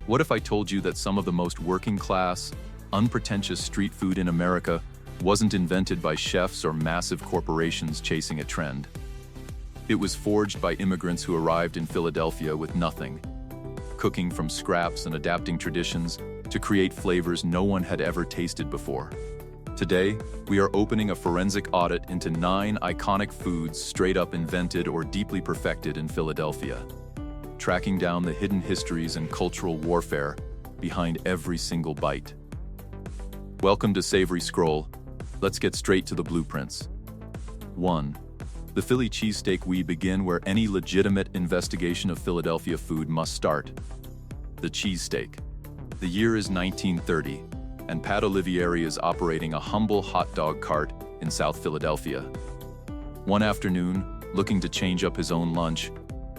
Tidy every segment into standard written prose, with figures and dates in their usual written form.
What if I told you that some of the most working-class, unpretentious street food in America wasn't invented by chefs or massive corporations chasing a trend? It was forged by immigrants who arrived in Philadelphia with nothing, cooking from scraps and adapting traditions to create flavors no one had ever tasted before. Today, we are opening a forensic audit into 9 iconic foods straight up invented or deeply perfected in Philadelphia, tracking down the hidden histories and cultural warfare behind every single bite. Welcome to Savory Scroll. Let's get straight to the blueprints. 1. The Philly cheesesteak. We begin where any legitimate investigation of Philadelphia food must start. The cheesesteak. The year is 1930, and Pat Olivieri is operating a humble hot dog cart in South Philadelphia. One afternoon, looking to change up his own lunch,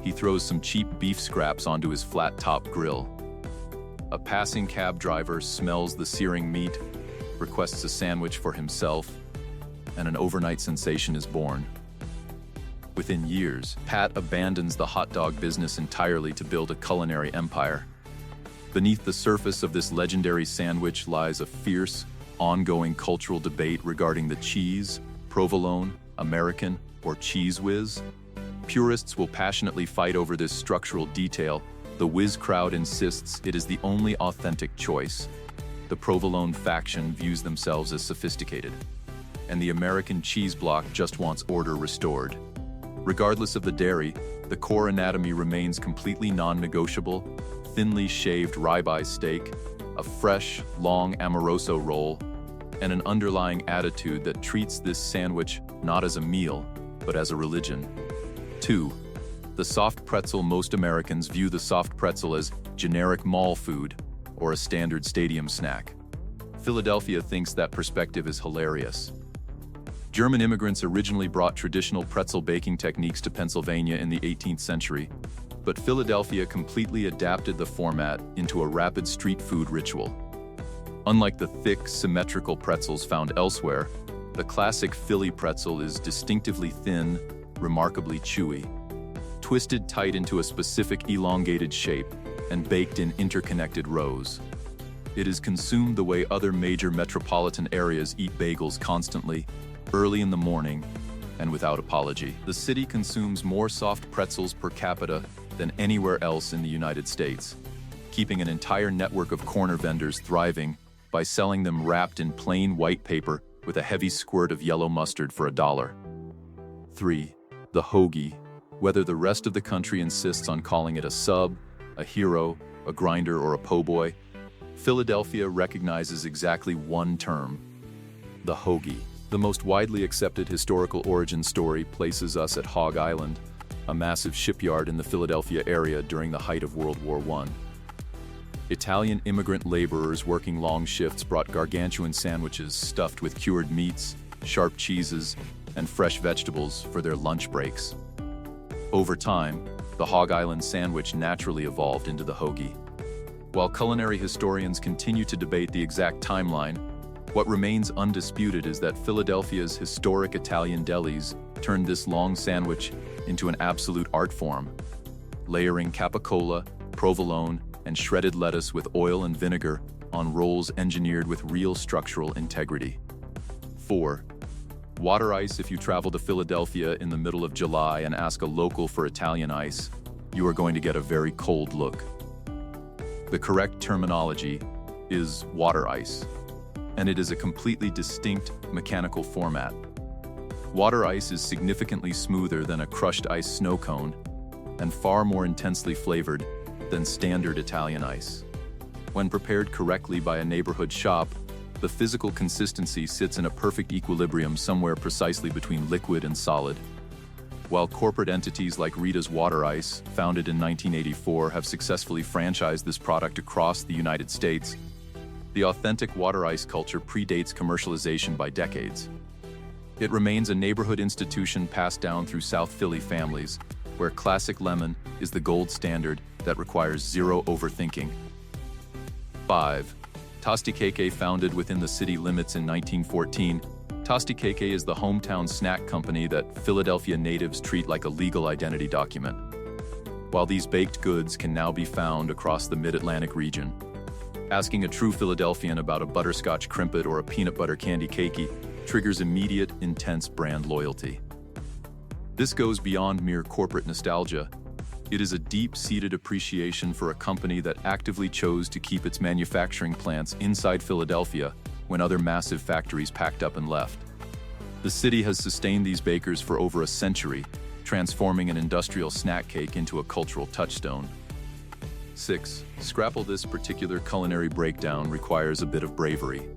he throws some cheap beef scraps onto his flat-top grill. A passing cab driver smells the searing meat, requests a sandwich for himself, and an overnight sensation is born. Within years, Pat abandons the hot dog business entirely to build a culinary empire. Beneath the surface of this legendary sandwich lies a fierce, ongoing cultural debate regarding the cheese, provolone, American, or cheese whiz. Purists will passionately fight over this structural detail. The whiz crowd insists it is the only authentic choice. The provolone faction views themselves as sophisticated, and the American cheese bloc just wants order restored. Regardless of the dairy, the core anatomy remains completely non-negotiable: thinly shaved ribeye steak, a fresh, long Amoroso roll, and an underlying attitude that treats this sandwich not as a meal, but as a religion. 2. The soft pretzel. Most Americans view the soft pretzel as generic mall food or a standard stadium snack. Philadelphia thinks that perspective is hilarious. German immigrants originally brought traditional pretzel baking techniques to Pennsylvania in the 18th century, but Philadelphia completely adapted the format into a rapid street food ritual. Unlike the thick, symmetrical pretzels found elsewhere, the classic Philly pretzel is distinctively thin, remarkably chewy, twisted tight into a specific elongated shape, and baked in interconnected rows. It is consumed the way other major metropolitan areas eat bagels constantly, early in the morning, and without apology. The city consumes more soft pretzels per capita than anywhere else in the United States, keeping an entire network of corner vendors thriving by selling them wrapped in plain white paper with a heavy squirt of yellow mustard for $1. 3. The hoagie. Whether the rest of the country insists on calling it a sub, a hero, a grinder, or a po' boy, Philadelphia recognizes exactly one term: the hoagie. The most widely accepted historical origin story places us at Hog Island, a massive shipyard in the Philadelphia area during the height of World War I. Italian immigrant laborers working long shifts brought gargantuan sandwiches stuffed with cured meats, sharp cheeses, and fresh vegetables for their lunch breaks. Over time, the Hog Island sandwich naturally evolved into the hoagie. While culinary historians continue to debate the exact timeline, what remains undisputed is that Philadelphia's historic Italian delis turned this long sandwich into an absolute art form, layering capicola, provolone, and shredded lettuce with oil and vinegar on rolls engineered with real structural integrity. 4. Water ice. If you travel to Philadelphia in the middle of July and ask a local for Italian ice, you are going to get a very cold look. The correct terminology is water ice, and it is a completely distinct mechanical format. Water ice is significantly smoother than a crushed ice snow cone and far more intensely flavored than standard Italian ice. When prepared correctly by a neighborhood shop, the physical consistency sits in a perfect equilibrium somewhere precisely between liquid and solid. While corporate entities like Rita's Water Ice, founded in 1984, have successfully franchised this product across the United States, the authentic water ice culture predates commercialization by decades. It remains a neighborhood institution passed down through South Philly families, where classic lemon is the gold standard that requires zero overthinking. 5. Tostikeke. Founded within the city limits in 1914, Tostikeke is the hometown snack company that Philadelphia natives treat like a legal identity document. while these baked goods can now be found across the Mid-Atlantic region. Asking a true Philadelphian about a butterscotch crimpet or a peanut butter candy cakey triggers immediate, intense brand loyalty. This goes beyond mere corporate nostalgia. It is a deep-seated appreciation for a company that actively chose to keep its manufacturing plants inside Philadelphia when other massive factories packed up and left. The city has sustained these bakers for over a century, transforming an industrial snack cake into a cultural touchstone. 6. Scrapple. This particular culinary breakdown requires a bit of bravery.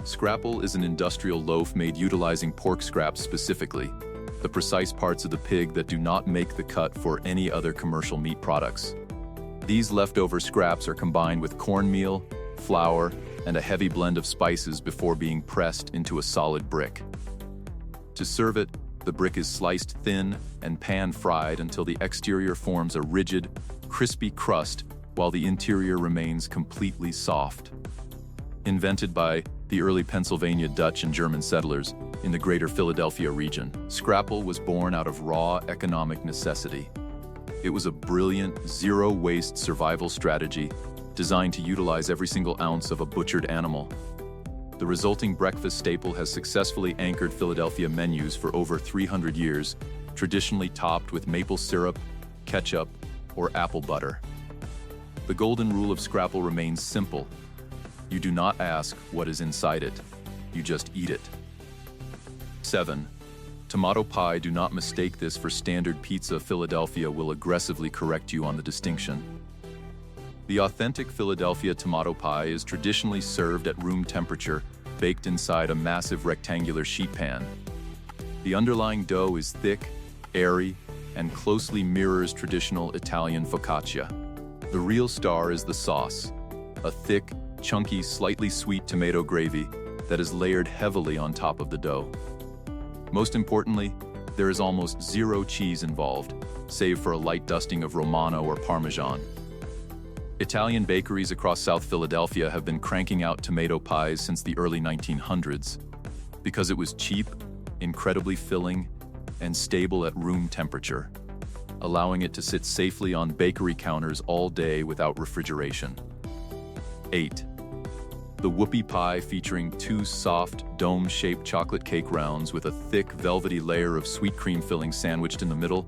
Scrapple is an industrial loaf made utilizing pork scraps specifically, the precise parts of the pig that do not make the cut for any other commercial meat products. These leftover scraps are combined with cornmeal, flour, and a heavy blend of spices before being pressed into a solid brick. To serve it, the brick is sliced thin and pan-fried until the exterior forms a rigid, crispy crust while the interior remains completely soft. Invented by the early Pennsylvania Dutch and German settlers in the greater Philadelphia region, scrapple was born out of raw economic necessity. It was a brilliant, zero-waste survival strategy designed to utilize every single ounce of a butchered animal. The resulting breakfast staple has successfully anchored Philadelphia menus for over 300 years, traditionally topped with maple syrup, ketchup, or apple butter. The golden rule of scrapple remains simple. You do not ask what is inside it, you just eat it. 7. Tomato pie. Do not mistake this for standard pizza. Philadelphia will aggressively correct you on the distinction. The authentic Philadelphia tomato pie is traditionally served at room temperature, baked inside a massive rectangular sheet pan. The underlying dough is thick, airy, and closely mirrors traditional Italian focaccia. The real star is the sauce, a thick, chunky, slightly sweet tomato gravy that is layered heavily on top of the dough. Most importantly, there is almost zero cheese involved, save for a light dusting of Romano or Parmesan. Italian bakeries across South Philadelphia have been cranking out tomato pies since the early 1900s because it was cheap, incredibly filling, and stable at room temperature, allowing it to sit safely on bakery counters all day without refrigeration. 8. The whoopie pie, featuring two soft, dome-shaped chocolate cake rounds with a thick, velvety layer of sweet cream filling sandwiched in the middle.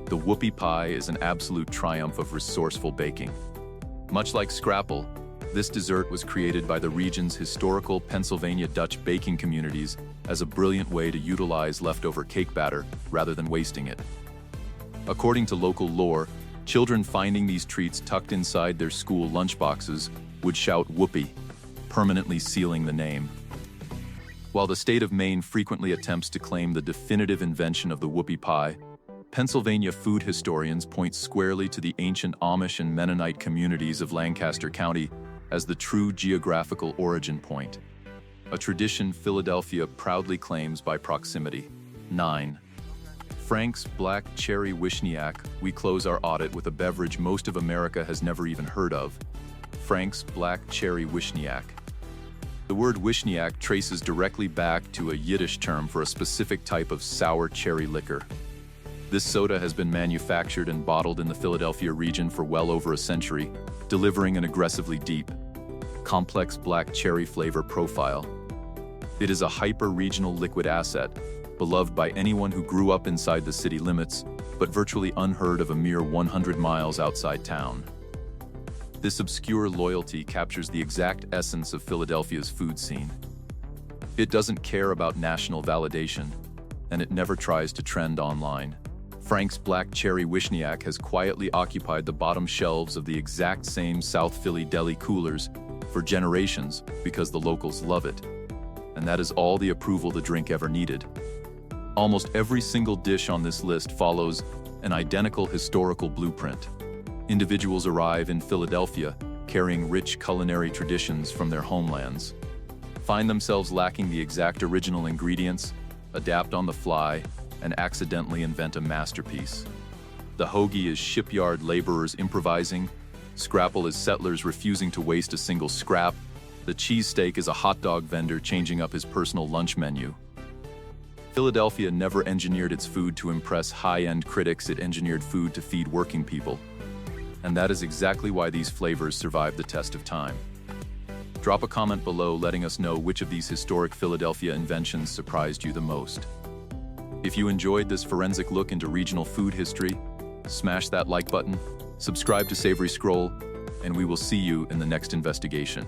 The whoopie pie is an absolute triumph of resourceful baking. Much like scrapple, this dessert was created by the region's historical Pennsylvania Dutch baking communities as a brilliant way to utilize leftover cake batter rather than wasting it. According to local lore, children finding these treats tucked inside their school lunchboxes would shout "whoopie," permanently sealing the name. While the state of Maine frequently attempts to claim the definitive invention of the whoopie pie, Pennsylvania food historians point squarely to the ancient Amish and Mennonite communities of Lancaster County as the true geographical origin point, a tradition Philadelphia proudly claims by proximity. 9. Frank's Black Cherry Wishniak. We close our audit with a beverage most of America has never even heard of: Frank's Black Cherry Wishniak. The word wishniak traces directly back to a Yiddish term for a specific type of sour cherry liquor. This soda has been manufactured and bottled in the Philadelphia region for well over a century, delivering an aggressively deep, complex black cherry flavor profile. It is a hyper-regional liquid asset, beloved by anyone who grew up inside the city limits, but virtually unheard of a mere 100 miles outside town. This obscure loyalty captures the exact essence of Philadelphia's food scene. It doesn't care about national validation, and it never tries to trend online. Frank's Black Cherry Wishniak has quietly occupied the bottom shelves of the exact same South Philly deli coolers for generations because the locals love it. And that is all the approval the drink ever needed. Almost every single dish on this list follows an identical historical blueprint. Individuals arrive in Philadelphia carrying rich culinary traditions from their homelands, find themselves lacking the exact original ingredients, adapt on the fly, and accidentally invent a masterpiece. The hoagie is shipyard laborers improvising, scrapple is settlers refusing to waste a single scrap, the cheesesteak is a hot dog vendor changing up his personal lunch menu. Philadelphia never engineered its food to impress high-end critics, it engineered food to feed working people. And that is exactly why these flavors survived the test of time. Drop a comment below letting us know which of these historic Philadelphia inventions surprised you the most. If you enjoyed this forensic look into regional food history, smash that like button, subscribe to Savory Scroll, and we will see you in the next investigation.